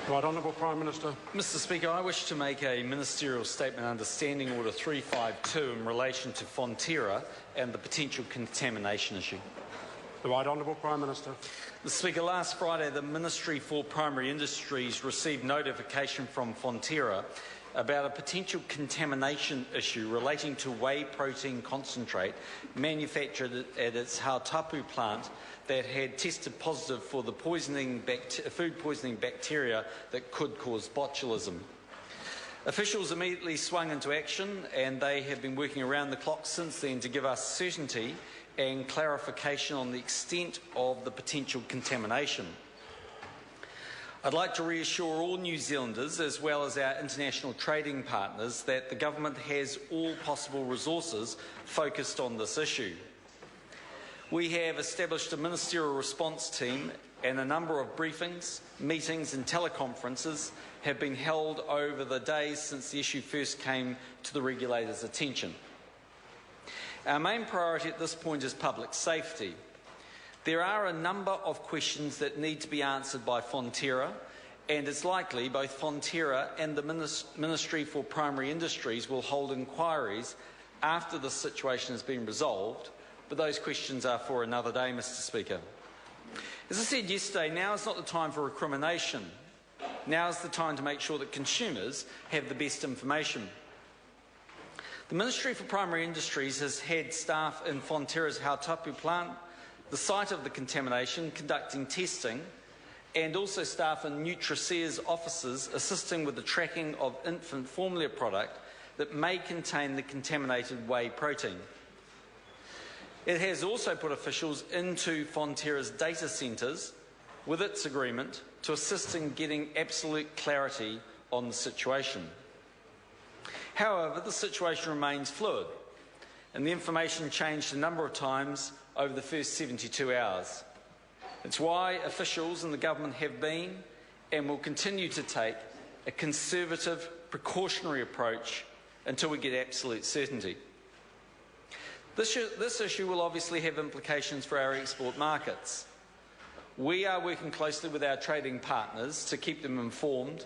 Right Honourable Prime Minister. Mr Speaker, I wish to make a ministerial statement under Standing Order 352 in relation to Fonterra and the potential contamination issue. The Right Honourable Prime Minister. Mr Speaker, last Friday the Ministry for Primary Industries received notification from Fonterra about a potential contamination issue relating to whey protein concentrate manufactured at its Hautapu plant that had tested positive for the food poisoning bacteria that could cause botulism. Officials immediately swung into action, and they have been working around the clock since then to give us certainty and clarification on the extent of the potential contamination. I'd like to reassure all New Zealanders, as well as our international trading partners, that the government has all possible resources focused on this issue. We have established a ministerial response team, and a number of briefings, meetings and teleconferences have been held over the days since the issue first came to the regulator's attention. Our main priority at this point is public safety. There are a number of questions that need to be answered by Fonterra, and it's likely both Fonterra and the Ministry for Primary Industries will hold inquiries after the situation has been resolved, but those questions are for another day, Mr Speaker. As I said yesterday, now is not the time for recrimination. Now is the time to make sure that consumers have the best information. The Ministry for Primary Industries has had staff in Fonterra's Hautapu plant, the site of the contamination, conducting testing, and also staff in Nutricea's offices assisting with the tracking of infant formula product that may contain the contaminated whey protein. It has also put officials into Fonterra's data centres with its agreement to assist in getting absolute clarity on the situation. However, the situation remains fluid, and the information changed a number of times over the first 72 hours. It's why officials in the government have been and will continue to take a conservative, precautionary approach until we get absolute certainty. This issue will obviously have implications for our export markets. We are working closely with our trading partners to keep them informed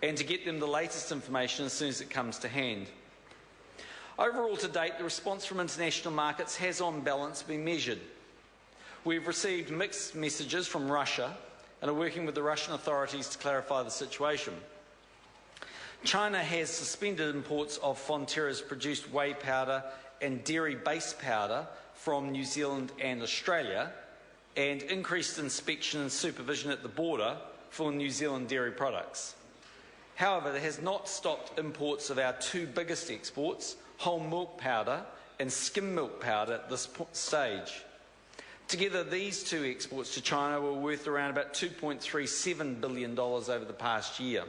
and to get them the latest information as soon as it comes to hand. Overall, to date, the response from international markets has, on balance, been measured. We've received mixed messages from Russia and are working with the Russian authorities to clarify the situation. China has suspended imports of Fonterra's produced whey powder and dairy-based powder from New Zealand and Australia, and increased inspection and supervision at the border for New Zealand dairy products. However, it has not stopped imports of our two biggest exports, whole milk powder and skim milk powder, at this stage. Together, these two exports to China were worth around about $2.37 billion over the past year.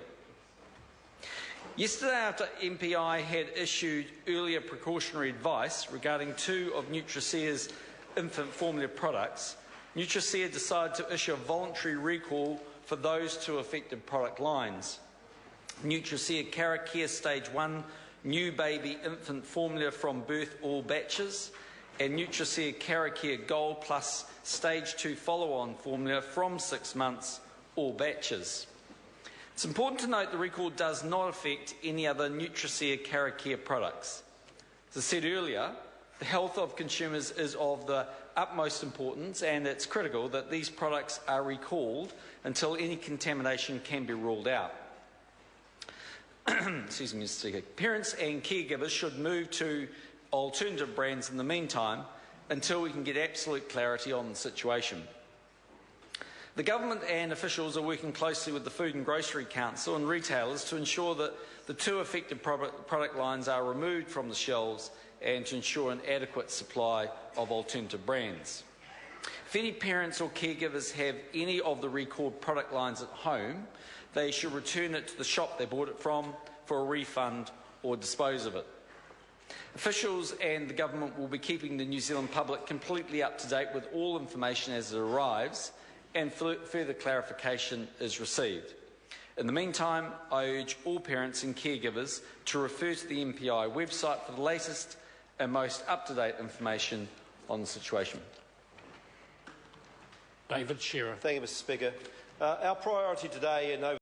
Yesterday, after MPI had issued earlier precautionary advice regarding two of Nutricea's infant formula products, Nutricea decided to issue a voluntary recall for those two affected product lines. Nutricea Caracare Stage 1 New Baby Infant Formula from birth all batches, and Nutricea Caracare Gold Plus Stage 2 follow-on formula from 6 months all batches. It's important to note the recall does not affect any other Nutricea Caracare products. As I said earlier, the health of consumers is of the utmost importance, and it's critical that these products are recalled until any contamination can be ruled out. Excuse me, Mr. Speaker. Parents and caregivers should move to alternative brands in the meantime until we can get absolute clarity on the situation. The government and officials are working closely with the Food and Grocery Council and retailers to ensure that the two affected product lines are removed from the shelves and to ensure an adequate supply of alternative brands. If any parents or caregivers have any of the recalled product lines at home, they should return it to the shop they bought it from for a refund or dispose of it. Officials and the government will be keeping the New Zealand public completely up to date with all information as it arrives and further clarification is received. In the meantime, I urge all parents and caregivers to refer to the MPI website for the latest and most up-to-date information on the situation. David Shearer. Thank you, Mr Speaker. Our priority today in